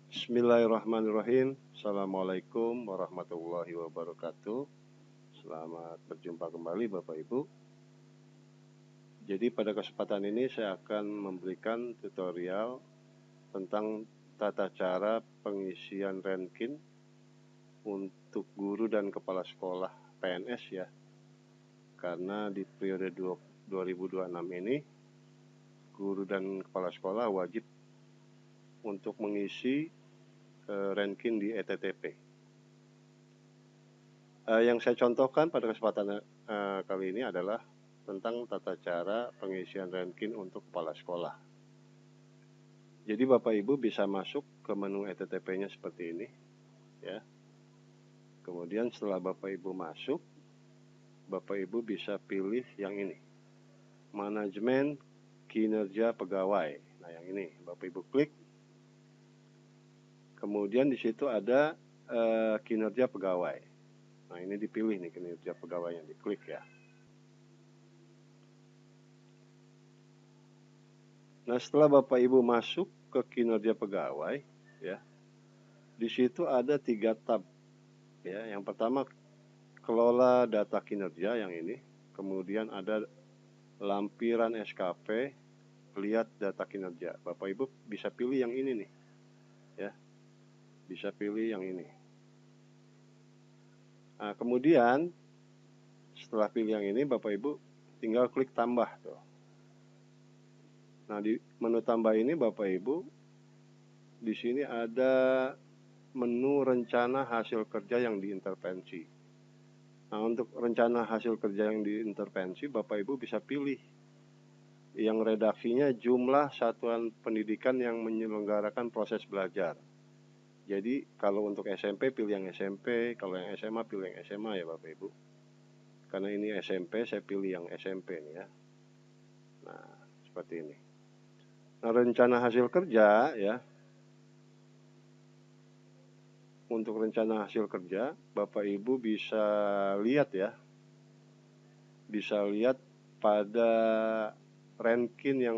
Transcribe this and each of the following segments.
Bismillahirrahmanirrahim. Assalamualaikum warahmatullahi wabarakatuh. Selamat berjumpa kembali Bapak Ibu. Jadi pada kesempatan ini saya akan memberikan tutorial tentang tata cara pengisian ranking untuk guru dan kepala sekolah PNS ya. Karena di periode 2026 ini guru dan kepala sekolah wajib untuk mengisi ranking di ETTP. Yang saya contohkan pada kesempatan kali ini adalah tentang tata cara pengisian ranking untuk kepala sekolah. Jadi Bapak Ibu bisa masuk ke menu ETTP-nya seperti ini, ya. Kemudian setelah Bapak Ibu masuk, Bapak Ibu bisa pilih yang ini, manajemen kinerja pegawai. Nah yang ini Bapak Ibu klik. Kemudian di situ ada kinerja pegawai. Nah ini dipilih nih kinerja pegawai yang diklik ya. Nah setelah Bapak Ibu masuk ke kinerja pegawai, ya, di situ ada 3 tab. Ya, yang pertama kelola data kinerja yang ini, kemudian ada lampiran SKP, lihat data kinerja. Bapak Ibu bisa pilih yang ini nih, ya, bisa pilih yang ini. Nah, kemudian setelah pilih yang ini, Bapak Ibu tinggal klik tambah tuh. Nah, di menu tambah ini Bapak Ibu di sini ada menu rencana hasil kerja yang diintervensi. Nah, untuk rencana hasil kerja yang diintervensi, Bapak Ibu bisa pilih yang redaksinya jumlah satuan pendidikan yang menyelenggarakan proses belajar. Jadi kalau untuk SMP pilih yang SMP, kalau yang SMA pilih yang SMA ya Bapak Ibu. Karena ini SMP, saya pilih yang SMP nih ya. Nah, seperti ini. Nah, rencana hasil kerja ya. Untuk rencana hasil kerja, Bapak Ibu bisa lihat ya. Bisa lihat pada ranking yang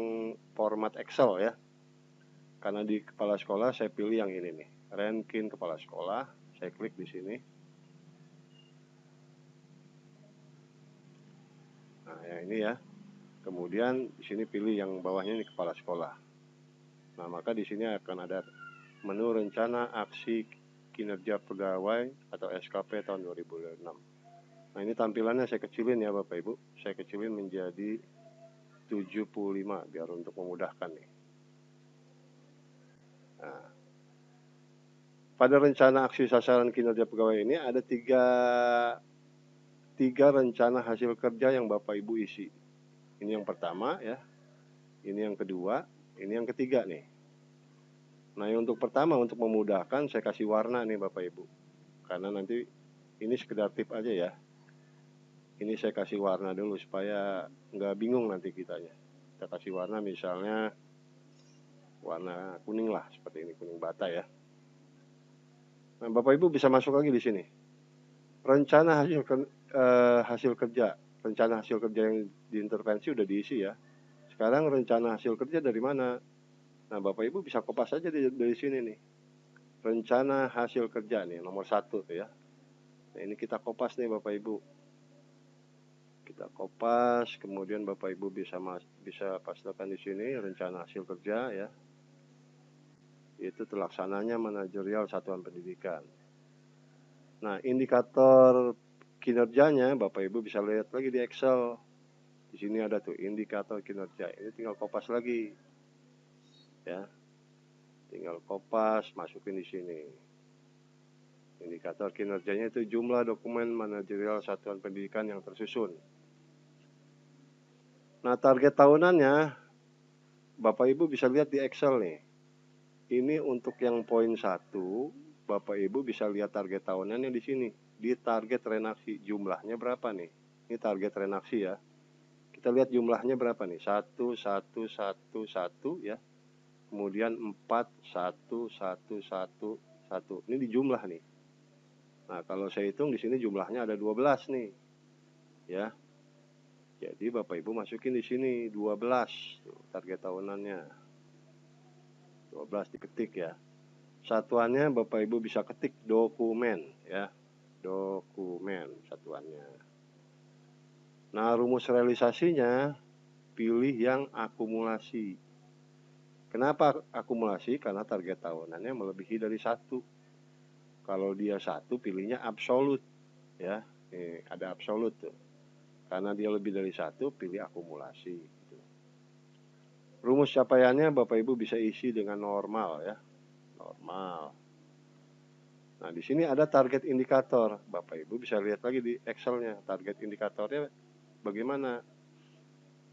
format Excel ya. Karena di kepala sekolah saya pilih yang ini nih, ranking kepala sekolah. Saya klik di sini. Nah, yang ini ya. Kemudian di sini pilih yang bawahnya ini kepala sekolah. Nah, maka di sini akan ada menu rencana aksi kinerja pegawai atau SKP tahun 2006. Nah, ini tampilannya saya kecilin ya Bapak Ibu. Saya kecilin menjadi 75 biar untuk memudahkan nih. Nah, pada rencana aksi sasaran kinerja pegawai ini ada tiga rencana hasil kerja yang Bapak Ibu isi. Ini yang pertama ya, ini yang kedua, ini yang ketiga nih. Nah yang untuk pertama, untuk memudahkan saya kasih warna nih Bapak Ibu. Karena nanti ini sekedar tip aja ya. Ini saya kasih warna dulu supaya nggak bingung nanti kitanya. Kita kasih warna misalnya warna kuning lah, seperti ini, kuning bata ya. Nah Bapak Ibu bisa masuk lagi di sini. Rencana hasil kerja. Rencana hasil kerja yang diintervensi udah diisi ya. Sekarang rencana hasil kerja dari mana? Nah Bapak Ibu bisa kopas aja dari sini nih. Rencana hasil kerja nih nomor 1 tuh ya. Nah ini kita kopas nih Bapak Ibu. Kita kopas, kemudian Bapak Ibu bisa pastikan di sini rencana hasil kerja ya. Itu terlaksananya manajerial satuan pendidikan. Nah, indikator kinerjanya Bapak Ibu bisa lihat lagi di Excel. Di sini ada tuh indikator kinerja. Ini tinggal kopas lagi. Ya. Tinggal kopas, masukin di sini. Indikator kinerjanya itu jumlah dokumen manajerial satuan pendidikan yang tersusun. Nah, target tahunannya Bapak Ibu bisa lihat di Excel nih. Ini untuk yang poin 1, Bapak Ibu bisa lihat target tahunannya di sini. Di target renaksi, jumlahnya berapa nih? Ini target renaksi ya. Kita lihat jumlahnya berapa nih? 1, 1, 1, 1 ya. Kemudian 4, 1, 1, 1, 1. Ini di jumlah nih. Nah, kalau saya hitung di sini jumlahnya ada 12 nih. Ya. Jadi Bapak Ibu masukin di sini 12 tuh, target tahunannya. 12 diketik ya. Satuannya Bapak Ibu bisa ketik dokumen ya. Dokumen satuannya. Nah, rumus realisasinya pilih yang akumulasi. Kenapa akumulasi? Karena target tahunannya melebihi dari 1. Kalau dia 1, pilihnya absolut ya. Nih, ada absolut tuh. Karena dia lebih dari 1, pilih akumulasi gitu. Rumus capaiannya Bapak Ibu bisa isi dengan normal ya. Normal. Nah, di sini ada target indikator. Bapak Ibu bisa lihat lagi di Excel-nya. Target indikatornya bagaimana?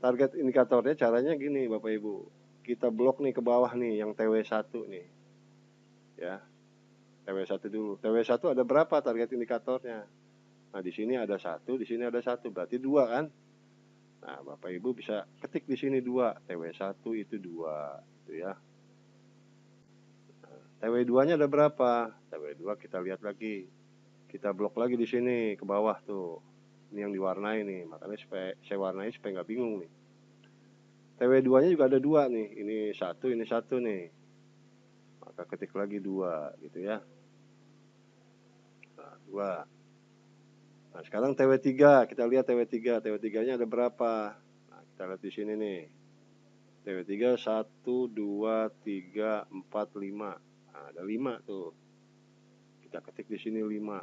Target indikatornya caranya gini Bapak Ibu. Kita blok nih ke bawah nih yang TW1 nih. Ya. TW1 dulu. TW1 ada berapa target indikatornya? Nah, di sini ada 1, di sini ada 1. Berarti 2 kan? Nah, Bapak Ibu bisa ketik di sini 2. TW1 itu 2 gitu ya. TW2-nya ada berapa? TW2 kita lihat lagi. Kita blok lagi di sini ke bawah tuh. Ini yang diwarnai nih, makanya saya warnai supaya nggak bingung nih. TW2-nya juga ada 2 nih, ini 1 nih. Maka ketik lagi 2 gitu ya. Nah, 2. Nah, sekarang TW3, kita lihat TW3. TW3-nya ada berapa? Nah, kita lihat di sini nih. TW3 1, 2, 3, 4, 5. Nah, ada 5 tuh. Kita ketik di sini 5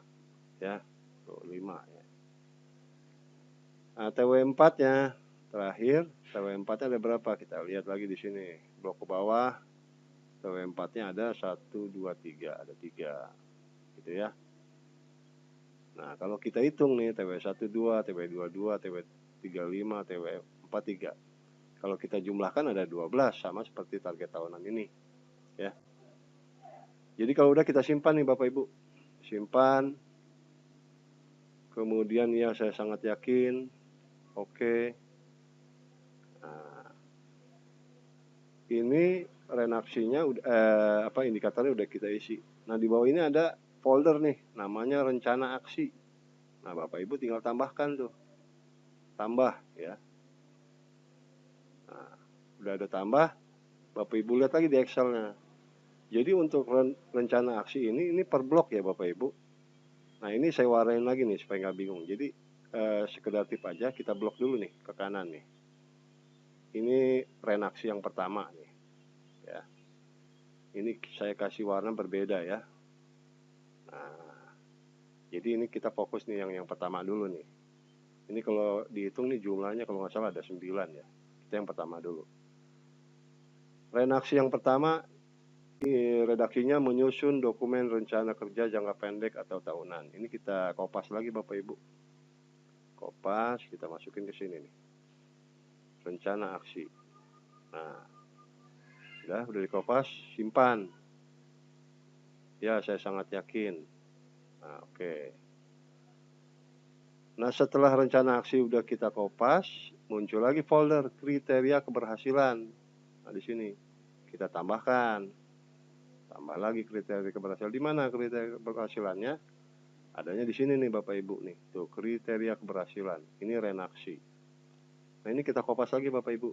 ya. Tuh 5 ya. Nah, TW4-nya terakhir, TW4-nya ada berapa? Kita lihat lagi di sini. Blok ke bawah. TW4-nya ada 1, 2, 3, ada 3. Gitu ya. Nah, kalau kita hitung nih TW12, TW22, TW35, TW43. Kalau kita jumlahkan ada 12 sama seperti target tahunan ini, ya. Jadi kalau udah kita simpan nih Bapak Ibu. Simpan. Kemudian ya saya sangat yakin. Oke. Nah, ini renaksinya indikatornya udah kita isi. Nah, di bawah ini ada folder nih, namanya rencana aksi. Nah, Bapak Ibu tinggal tambahkan tuh. Tambah ya. Nah, udah ada tambah, Bapak Ibu lihat lagi di Excel-nya. Jadi untuk rencana aksi ini per blok ya Bapak Ibu. Nah, ini saya warnain lagi nih supaya nggak bingung. Jadi sekedar tip aja, kita blok dulu nih ke kanan nih. Ini renaksi yang pertama nih. Ya. Ini saya kasih warna berbeda ya. Nah, jadi ini kita fokus nih yang pertama dulu nih. Ini kalau dihitung nih jumlahnya kalau nggak salah ada 9 ya. Kita yang pertama dulu. Renaksi yang pertama, redaksinya menyusun dokumen rencana kerja jangka pendek atau tahunan. Ini kita kopas lagi Bapak Ibu. Kopas, kita masukin ke sini nih. Rencana aksi. Nah, udah dikopas, simpan. Ya, saya sangat yakin. Nah, oke. Nah, setelah rencana aksi udah kita kopas, muncul lagi folder kriteria keberhasilan. Nah, di sini kita tambahkan. Tambah lagi kriteria keberhasilan. Di mana kriteria keberhasilannya? Adanya di sini nih Bapak Ibu nih. Tuh, kriteria keberhasilan. Ini renaksi. Nah, ini kita kopas lagi Bapak Ibu.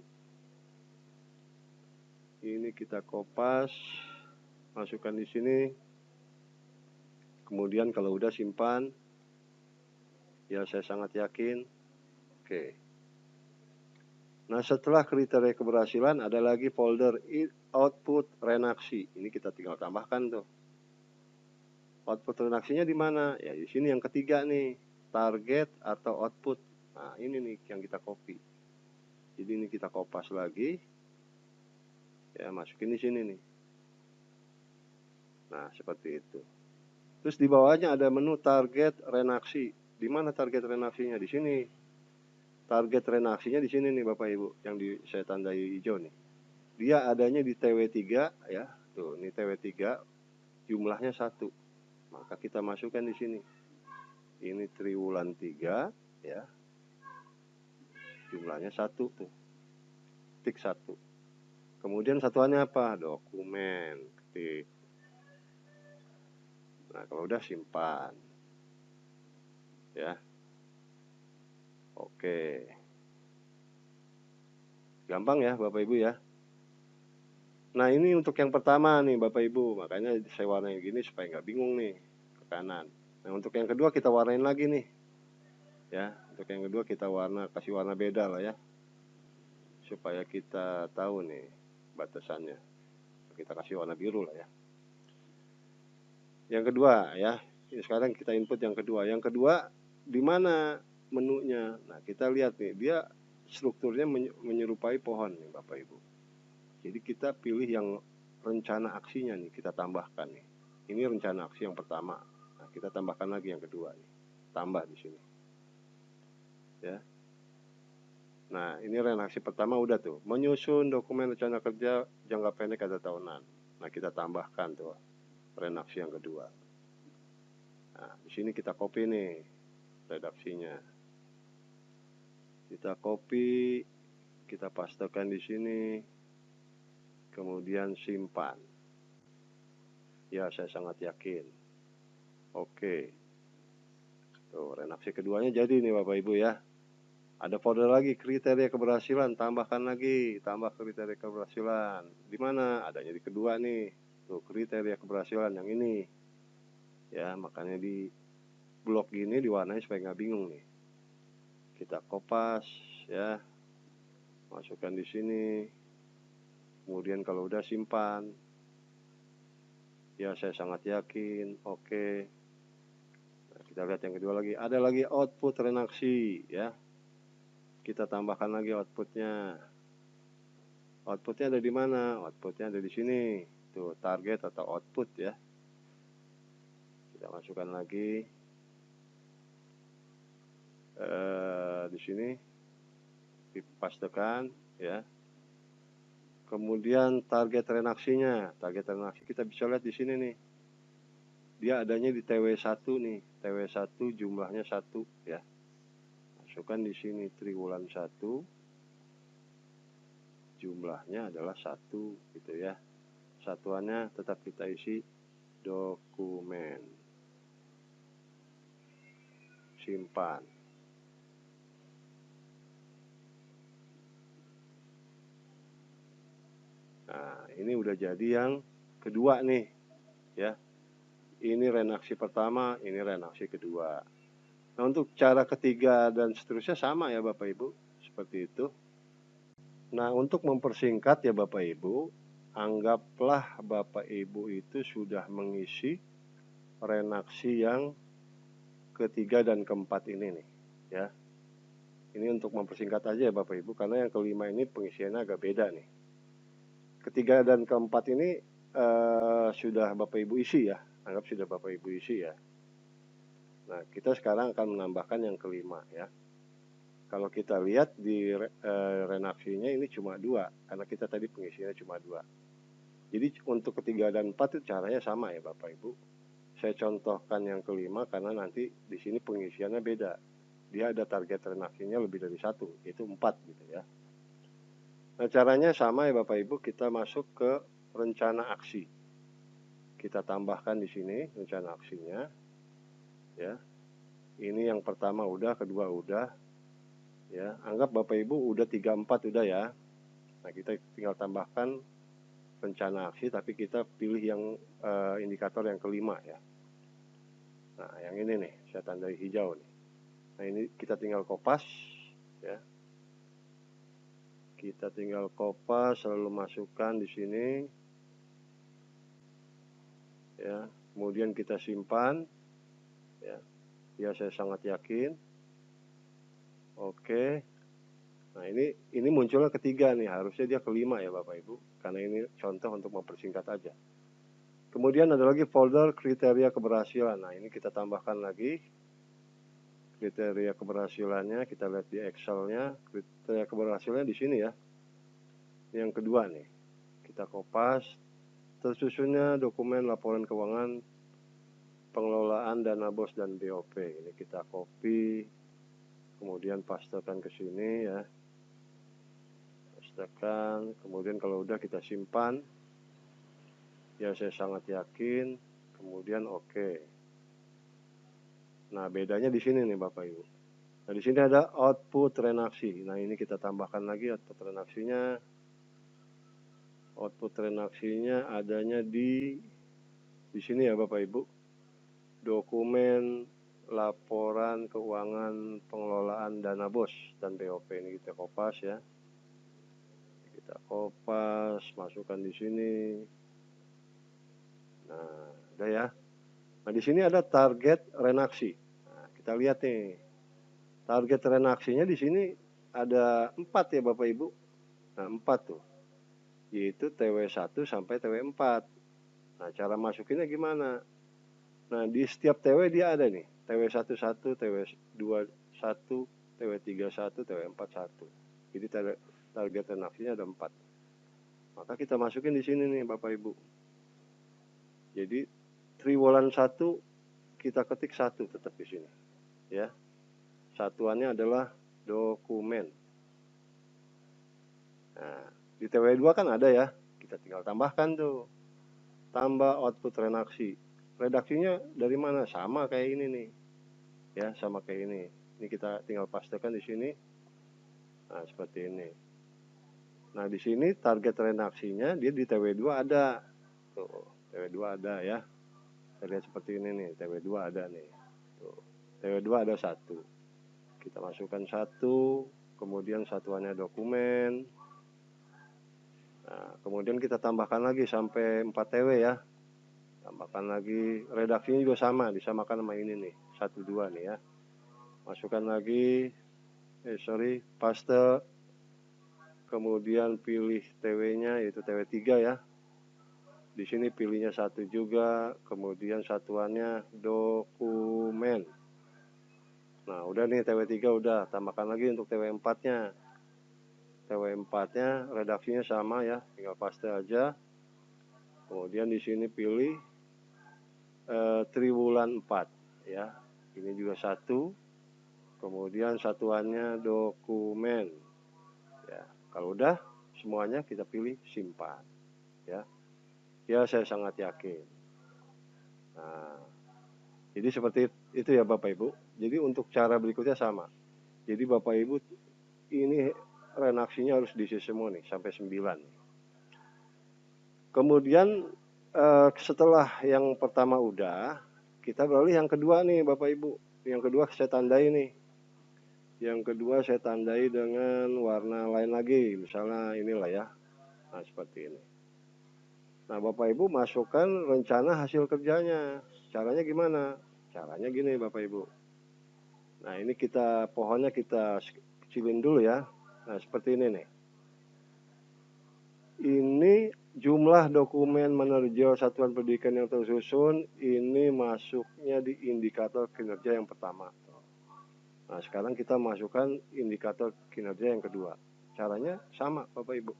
Ini kita kopas, masukkan di sini. Kemudian kalau udah simpan. Ya, saya sangat yakin. Oke. Nah, setelah kriteria keberhasilan ada lagi folder output renaksi. Ini kita tinggal tambahkan tuh. Output renaksinya di mana? Ya, di sini yang ketiga nih, target atau output. Nah, ini nih yang kita copy. Jadi ini kita kopas lagi. Ya, masukin di sini nih. Nah, seperti itu. Terus di bawahnya ada menu target renaksi. Di mana target renaksinya? Di sini. Target renaksinya di sini nih Bapak Ibu, yang saya tandai hijau nih. Dia adanya di TW3 ya. Tuh, ini TW3 jumlahnya 1. Maka kita masukkan di sini. Ini triwulan 3 ya. Jumlahnya 1 tuh. Tik 1. Kemudian satuannya apa? Dokumen. Ketik. Nah, kalau udah simpan. Ya. Oke. Gampang ya Bapak Ibu ya. Nah ini untuk yang pertama nih Bapak Ibu, makanya saya warnain gini supaya nggak bingung nih ke kanan. Nah untuk yang kedua kita warnain lagi nih, ya. Untuk yang kedua kita kasih warna beda lah ya, supaya kita tahu nih batasannya. Kita kasih warna biru lah ya. Yang kedua ya, ini sekarang kita input yang kedua. Yang kedua di mana menunya? Nah kita lihat nih, dia strukturnya menyerupai pohon nih Bapak Ibu. Jadi kita pilih yang rencana aksinya nih, kita tambahkan nih. Ini rencana aksi yang pertama. Nah, kita tambahkan lagi yang kedua nih. Tambah di sini. Ya. Nah, ini reaksi pertama udah tuh. Menyusun dokumen rencana kerja jangka pendek atau tahunan. Nah, kita tambahkan tuh reaksi yang kedua. Nah, di sini kita copy nih redaksinya. Kita copy, kita pastekan di sini. Kemudian simpan. Ya, saya sangat yakin. Oke. Tuh, reaksi keduanya jadi nih Bapak Ibu ya. Ada folder lagi kriteria keberhasilan, tambahkan lagi, tambah kriteria keberhasilan. Di mana? Adanya di kedua nih. Tuh, kriteria keberhasilan yang ini. Ya, makanya di blok gini diwarnai supaya nggak bingung nih. Kita kopas ya. Masukkan di sini. Kemudian kalau udah simpan. Ya, saya sangat yakin. Oke. Nah, kita lihat yang kedua lagi. Ada lagi output reaksi ya. Kita tambahkan lagi outputnya. Outputnya ada di mana? Outputnya ada di sini. Tuh, target atau output ya. Kita masukkan lagi. Di sini. Dipastekan ya. Kemudian target reaksinya. Target reaksi kita bisa lihat di sini nih. Dia adanya di TW1 nih. TW1 jumlahnya 1 ya. Masukkan di sini triwulan 1. Jumlahnya adalah 1 gitu ya. Satuannya tetap kita isi dokumen. Simpan. Nah, ini udah jadi yang kedua nih ya. Ini reaksi pertama, ini reaksi kedua. Nah, untuk cara ketiga dan seterusnya sama ya Bapak Ibu, seperti itu. Nah, untuk mempersingkat ya Bapak Ibu, anggaplah Bapak Ibu itu sudah mengisi reaksi yang ketiga dan keempat ini nih, ya. Ini untuk mempersingkat aja ya Bapak Ibu, karena yang kelima ini pengisiannya agak beda nih. Ketiga dan keempat ini sudah Bapak Ibu isi ya, anggap sudah Bapak Ibu isi ya. Nah, kita sekarang akan menambahkan yang kelima ya. Kalau kita lihat di reaksinya ini cuma 2, karena kita tadi pengisiannya cuma 2. Jadi untuk ketiga dan 4 itu caranya sama ya Bapak Ibu. Saya contohkan yang kelima karena nanti di sini pengisiannya beda. Dia ada target reaksinya lebih dari 1, yaitu 4 gitu ya. Nah, caranya sama ya Bapak Ibu, kita masuk ke rencana aksi. Kita tambahkan di sini rencana aksinya. Ya. Ini yang pertama udah, kedua udah. Ya, anggap Bapak Ibu udah 3, 4 udah ya. Nah, kita tinggal tambahkan rencana aksi, tapi kita pilih yang indikator yang kelima ya. Nah, yang ini nih, saya tandai hijau nih. Nah, ini kita tinggal kopas ya. Kita tinggal kopas, lalu masukkan di sini. Ya, kemudian kita simpan ya. Ya, saya sangat yakin. Oke. Nah, ini munculnya ketiga nih, harusnya dia kelima ya Bapak Ibu, karena ini contoh untuk mempersingkat aja. Kemudian ada lagi folder kriteria keberhasilan. Nah, ini kita tambahkan lagi kriteria keberhasilannya, kita lihat di Excel-nya. Kriteria keberhasilannya di sini ya. Yang kedua nih, kita kopas. Tersusunnya dokumen laporan keuangan pengelolaan dana BOS dan BOP. Ini kita copy, kemudian pastekan ke sini ya. Pastekan, kemudian kalau udah kita simpan. Ya, saya sangat yakin. Kemudian oke. Nah, bedanya di sini nih Bapak Ibu. Nah, di sini ada output reaksi. Nah, ini kita tambahkan lagi output reaksinya. Output renaksinya adanya di sini ya Bapak Ibu. Dokumen laporan keuangan pengelolaan dana BOS dan BOP, ini kita kopas ya. Kita kopas, masukkan di sini. Nah, udah ya. Nah, di sini ada target renaksi. Nah, kita lihat nih. Target renaksinya di sini ada 4 ya Bapak Ibu. Nah, 4 tuh. Yaitu TW1 sampai TW4. Nah, cara masukinnya gimana? Nah, di setiap TW dia ada nih. TW11, TW21, TW31, TW41. Jadi target renaksinya ada 4. Maka kita masukin di sini nih Bapak Ibu. Jadi triwulan 1 kita ketik 1 tetap di sini. Ya. Satuannya adalah dokumen. Nah, di TW2 kan ada ya. Kita tinggal tambahkan tuh. Tambah output renaksi. Redaksinya dari mana? Sama kayak ini nih. Ya, sama kayak ini. Ini kita tinggal pastekan di sini. Nah, seperti ini. Nah, di sini target renaksinya dia di TW2 ada. Tuh, TW2 ada ya. Kita lihat seperti ini nih, TW2 ada nih. Tuh, TW2 ada 1. Kita masukkan 1, kemudian satuannya dokumen. Nah, kemudian kita tambahkan lagi sampai 4 TW ya. Tambahkan lagi, redaksinya juga sama, disamakan sama ini nih, 1, 2 nih ya. Masukkan lagi, paste. Kemudian pilih TW-nya, yaitu TW3 ya. Di sini pilihnya 1 juga, kemudian satuannya dokumen. Nah, udah nih TW3 udah, tambahkan lagi untuk TW4-nya. TW4-nya redaksinya sama ya, tinggal paste aja. Kemudian di sini pilih triwulan 4 ya. Ini juga 1. Kemudian satuannya dokumen. Ya, kalau udah semuanya kita pilih simpan ya. Ya, saya sangat yakin. Nah, jadi seperti itu ya Bapak Ibu. Jadi untuk cara berikutnya sama. Jadi Bapak Ibu ini renaksinya harus diisi semua nih sampai 9. Kemudian setelah yang pertama udah, kita beralih yang kedua nih Bapak Ibu. Yang kedua saya tandai nih. Yang kedua saya tandai dengan warna lain lagi. Misalnya inilah ya. Nah, seperti ini. Nah, Bapak Ibu masukkan rencana hasil kerjanya. Caranya gimana? Caranya gini Bapak Ibu. Nah, ini pohonnya kita kecilin dulu ya. Nah, seperti ini nih. Ini jumlah dokumen menerjal satuan pendidikan yang tersusun, ini masuknya di indikator kinerja yang pertama. Nah, sekarang kita masukkan indikator kinerja yang kedua. Caranya sama Bapak Ibu.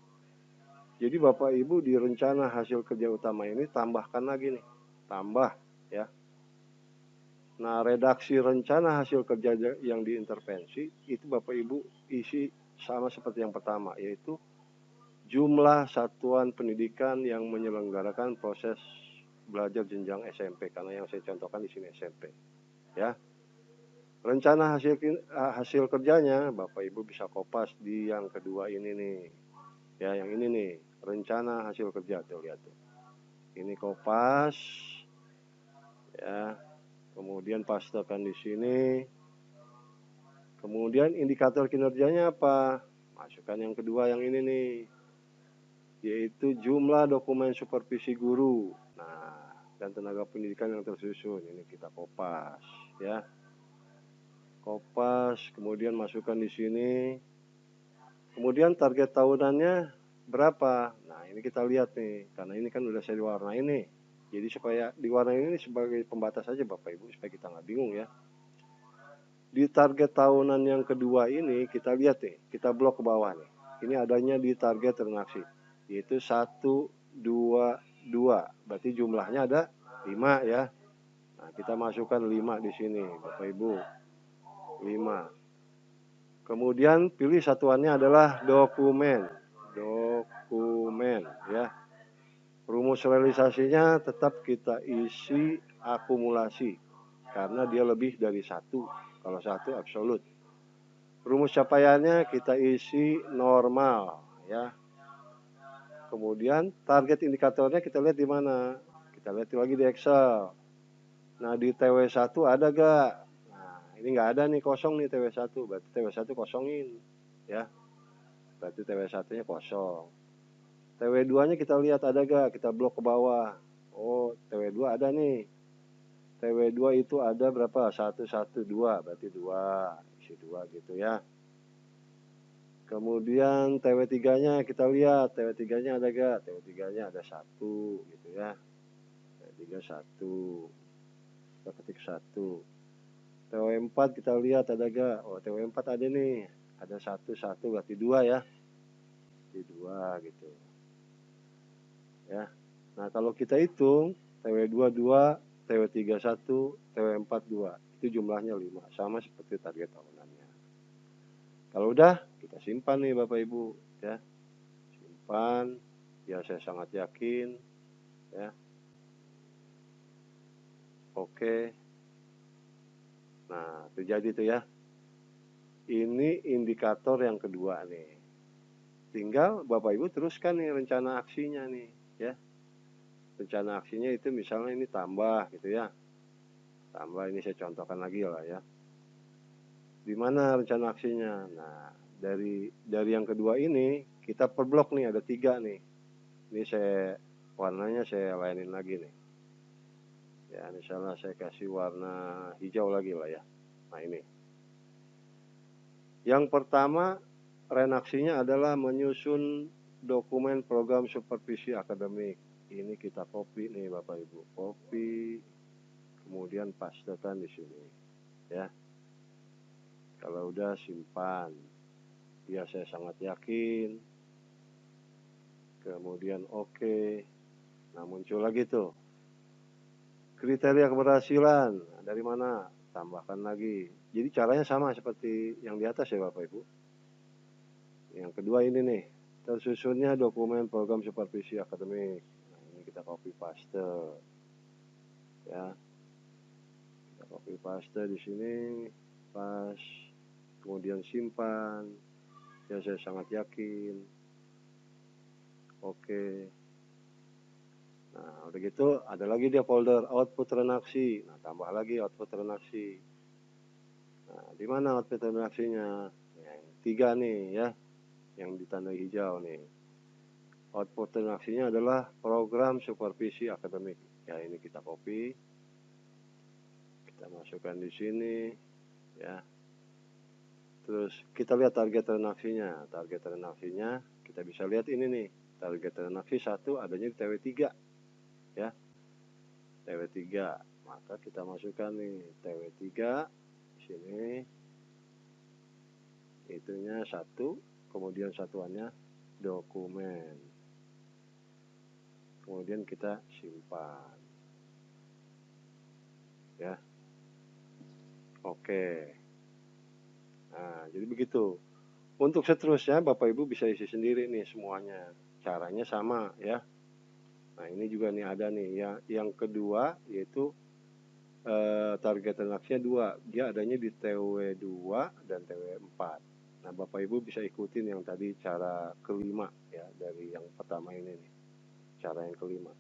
Jadi Bapak Ibu di rencana hasil kerja utama ini tambahkan lagi nih. Tambah ya. Nah, redaksi rencana hasil kerja yang diintervensi itu Bapak Ibu isi sama seperti yang pertama, yaitu jumlah satuan pendidikan yang menyelenggarakan proses belajar jenjang SMP, karena yang saya contohkan di sini SMP. Ya. Rencana hasil kerjanya Bapak Ibu bisa kopas di yang kedua ini nih. Ya, yang ini nih, rencana hasil kerja tuh, lihat tuh. Ini kopas. Ya. Kemudian pastekan di sini. Kemudian indikator kinerjanya apa? Masukkan yang kedua yang ini nih. Yaitu jumlah dokumen supervisi guru. Nah, dan tenaga pendidikan yang tersusun. Ini kita kopas ya. Kopas, kemudian masukkan di sini. Kemudian target tahunannya berapa? Nah, ini kita lihat nih, karena ini kan udah saya diwarnain nih. Jadi supaya diwarnain ini sebagai pembatas aja Bapak Ibu, supaya kita nggak bingung ya. Di target tahunan yang kedua ini kita lihat nih, kita blok ke bawah nih. Ini adanya di target renaksi, yaitu 1, 2, 2. Berarti jumlahnya ada 5 ya. Nah, kita masukkan 5 di sini Bapak Ibu. 5. Kemudian pilih satuannya adalah dokumen. Dokumen ya. Rumus realisasinya tetap kita isi akumulasi. Karena dia lebih dari 1. Kalau 1 absolut. Rumus capaiannya kita isi normal ya. Kemudian target indikatornya kita lihat di mana? Kita lihat lagi di Excel. Nah, di TW1 ada gak? Nah, ini nggak ada nih, kosong nih TW1. Berarti TW1 kosongin. Ya, berarti TW1-nya kosong. TW2-nya kita lihat ada gak? Kita blok ke bawah. Oh, TW2 ada nih. TW2 itu ada berapa? 1, 1, 2. Berarti 2. Isi 2 gitu ya. Kemudian TW3-nya kita lihat. TW3-nya ada gak? TW3-nya ada 1 gitu ya. TW3 1. Kita ketik 1. TW4 kita lihat ada gak? Oh, TW4 ada nih. Ada 1, 1 berarti 2 ya. Di 2 gitu. Ya. Nah, kalau kita hitung TW2 2, TW3 1, TW4 2. Itu jumlahnya 5. Sama seperti target tahunannya. Kalau udah, kita simpan nih Bapak Ibu. Ya. Simpan. Ya, saya sangat yakin. Ya. Oke. Nah, terjadi tuh ya. Ini indikator yang kedua nih. Tinggal Bapak Ibu teruskan nih rencana aksinya nih. Ya. Rencana aksinya itu misalnya ini tambah gitu ya. Tambah, ini saya contohkan lagi lah ya. Di mana rencana aksinya? Nah, dari yang kedua ini kita per blok nih, ada 3 nih. Ini saya warnanya saya lainin lagi nih. Ya, misalnya saya kasih warna hijau lagi lah ya. Nah, ini. Yang pertama renaksinya adalah menyusun dokumen program supervisi akademik. Ini kita copy nih Bapak Ibu. Copy, kemudian pastekan di sini. Ya. Kalau udah simpan. Ya, saya sangat yakin. Kemudian oke. Nah, muncul lagi tuh. Kriteria keberhasilan. Dari mana? Tambahkan lagi. Jadi caranya sama seperti yang di atas ya Bapak Ibu. Yang kedua ini nih. Tersusunnya dokumen program supervisi akademik. Nah, ini kita copy paste. Ya. Kita copy paste di sini. Pas. Kemudian simpan. Ya, saya sangat yakin. Oke. Nah, udah gitu ada lagi dia folder output renaksi. Nah, tambah lagi output renaksi. Nah, di mana output renaksinya? Yang 3 nih ya, yang ditandai hijau nih. Output renaksinya adalah program supervisi akademik. Ya, ini kita copy. Kita masukkan di sini ya. Terus kita lihat target renaksinya. Target renaksinya kita bisa lihat ini nih. Target renaksi 1 adanya di TW3. Ya. TW3. Maka kita masukkan nih TW3 sini. Itunya 1, kemudian satuannya dokumen. Kemudian kita simpan. Ya. Oke. Nah, jadi begitu. Untuk seterusnya Bapak Ibu bisa isi sendiri nih semuanya. Caranya sama ya. Nah, ini juga nih ada nih ya. Yang kedua yaitu target renaksinya 2. Dia adanya di TW2 dan TW4. Nah, Bapak Ibu bisa ikutin yang tadi cara kelima ya, dari yang pertama ini nih. Cara yang kelima.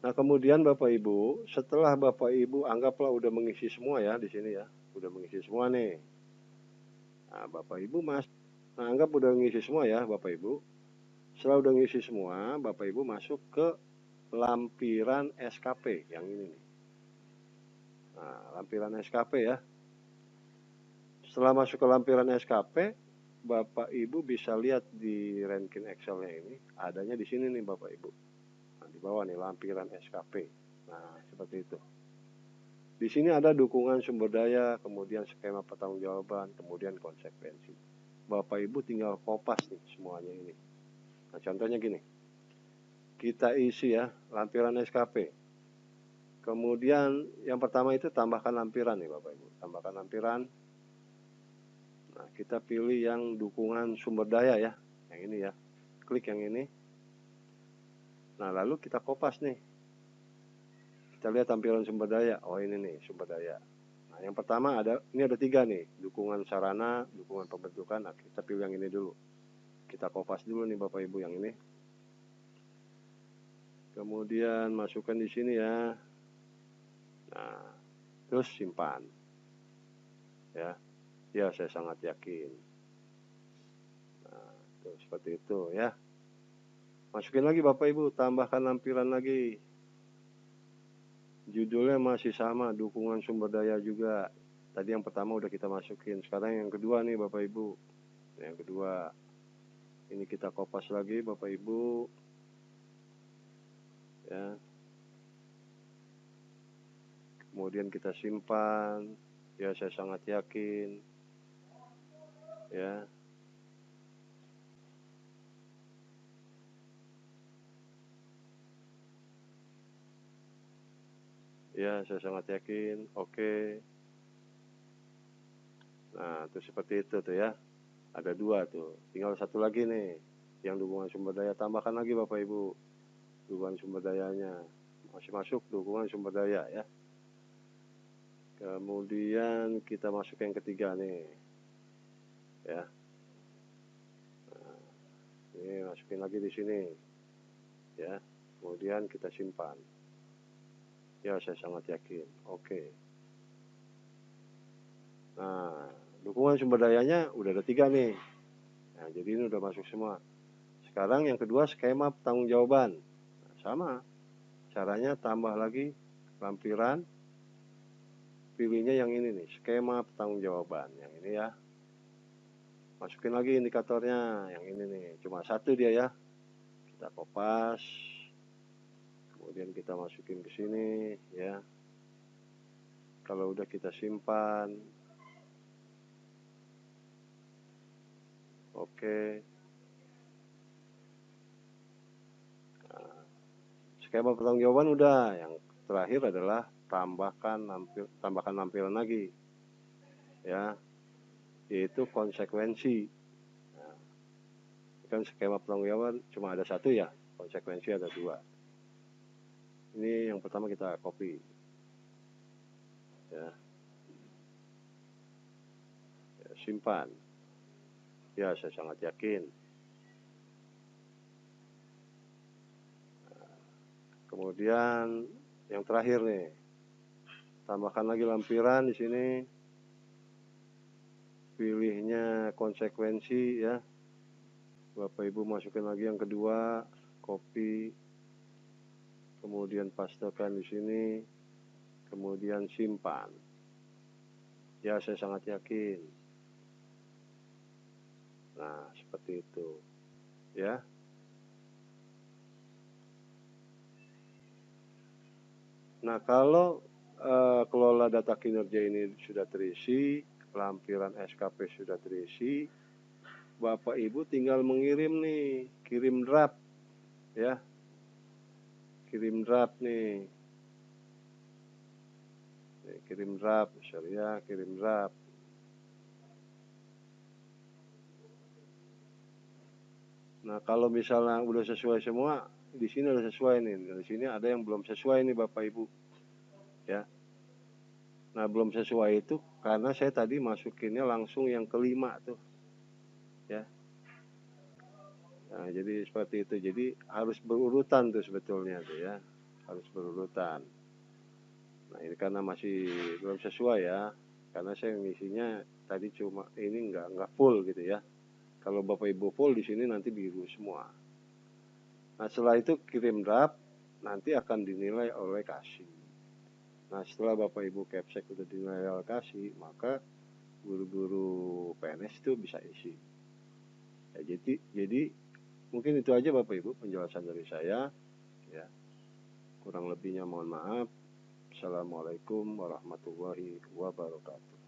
Nah, kemudian Bapak Ibu, setelah Bapak Ibu anggaplah udah mengisi semua ya di sini ya. Udah mengisi semua nih. Nah, Bapak Ibu anggap udah mengisi semua ya Bapak Ibu. Setelah udah mengisi semua, Bapak Ibu masuk ke lampiran SKP yang ini nih. Nah, lampiran SKP ya. Setelah masuk ke lampiran SKP, Bapak Ibu bisa lihat di ranking Excel-nya ini, adanya di sini nih Bapak Ibu. Nah, di bawah nih lampiran SKP. Nah, seperti itu. Di sini ada dukungan sumber daya, kemudian skema pertanggungjawaban, kemudian konsekuensi. Bapak Ibu tinggal kopas nih semuanya ini. Nah, contohnya gini. Kita isi ya lampiran SKP. Kemudian yang pertama itu tambahkan lampiran nih Bapak Ibu. Tambahkan lampiran. Nah, kita pilih yang dukungan sumber daya ya. Yang ini ya. Klik yang ini. Nah, lalu kita kopas nih. Kita lihat tampilan sumber daya. Oh, ini nih sumber daya. Nah, yang pertama ini ada 3 nih. Dukungan sarana, dukungan pembentukan. Nah, kita pilih yang ini dulu. kita kopas dulu nih Bapak Ibu yang ini. Kemudian masukkan di sini ya. Nah, terus simpan. Ya, ya saya sangat yakin. Nah, tuh, seperti itu ya. Masukin lagi Bapak Ibu, tambahkan lampiran lagi. Judulnya masih sama, dukungan sumber daya juga. Tadi yang pertama udah kita masukin. Sekarang yang kedua nih Bapak Ibu. Yang kedua, ini kita kopas lagi Bapak Ibu. Ya. Kemudian kita simpan. Ya, saya sangat yakin. Ya. Ya, saya sangat yakin. Oke. Nah, tuh seperti itu tuh ya. Ada dua tuh. Tinggal satu lagi nih. Yang dukungan sumber daya. Tambahkan lagi Bapak Ibu. Dukungan sumber dayanya. Masih masuk dukungan sumber daya ya. Kemudian kita masuk yang ketiga nih. Ya. Nah, ini masukin lagi di sini. Ya. Kemudian kita simpan. Ya, saya sangat yakin. Oke. Nah, dukungan sumber dayanya udah ada 3 nih. Nah, jadi ini udah masuk semua. Sekarang yang kedua, skema pertanggungjawaban. Nah, sama. Caranya tambah lagi lampiran. Pilihnya yang ini nih, skema pertanggungjawaban. Yang ini ya. Masukin lagi indikatornya. Yang ini nih, cuma satu dia ya. Kita kopas. Kemudian kita masukin ke sini ya. Kalau udah kita simpan. Oke. Nah, skema pertanggungjawaban udah. Yang terakhir adalah tambahkan lampiran lagi. Ya. Yaitu konsekuensi. Nah, kan skema pertanggungjawaban cuma ada satu ya. Konsekuensi ada 2. Ini yang pertama kita copy. Ya. Ya, simpan. Ya, saya sangat yakin. Nah, kemudian yang terakhir nih, tambahkan lagi lampiran di sini. Pilihnya konsekuensi ya. Bapak Ibu masukin lagi yang kedua, copy. Kemudian pastekan di sini. Kemudian simpan. Ya, saya sangat yakin. Nah, seperti itu. Ya. Nah, kalau kelola data kinerja ini sudah terisi, lampiran SKP sudah terisi, Bapak Ibu tinggal mengirim nih, kirim draft ya. Kirim draft nih. Kirim draft, sorry ya, kirim draft. Nah, kalau misalnya udah sesuai semua, di sini udah sesuai nih. Di sini ada yang belum sesuai nih Bapak Ibu. Ya. Nah, belum sesuai itu karena saya tadi masukinnya langsung yang kelima tuh. Ya. Nah, jadi seperti itu. Jadi harus berurutan tuh sebetulnya tuh ya. Harus berurutan. Nah, ini karena masih belum sesuai ya. Karena saya ngisinya tadi cuma ini nggak full gitu ya. Kalau Bapak Ibu full di sini nanti biru semua. Nah, setelah itu kirim draft, nanti akan dinilai oleh Kasih. Nah, setelah Bapak Ibu Kepsek udah dinilai oleh Kasih, maka guru-guru PNS itu bisa isi. Ya, jadi mungkin itu aja Bapak Ibu penjelasan dari saya. Ya, kurang lebihnya mohon maaf. Assalamualaikum warahmatullahi wabarakatuh.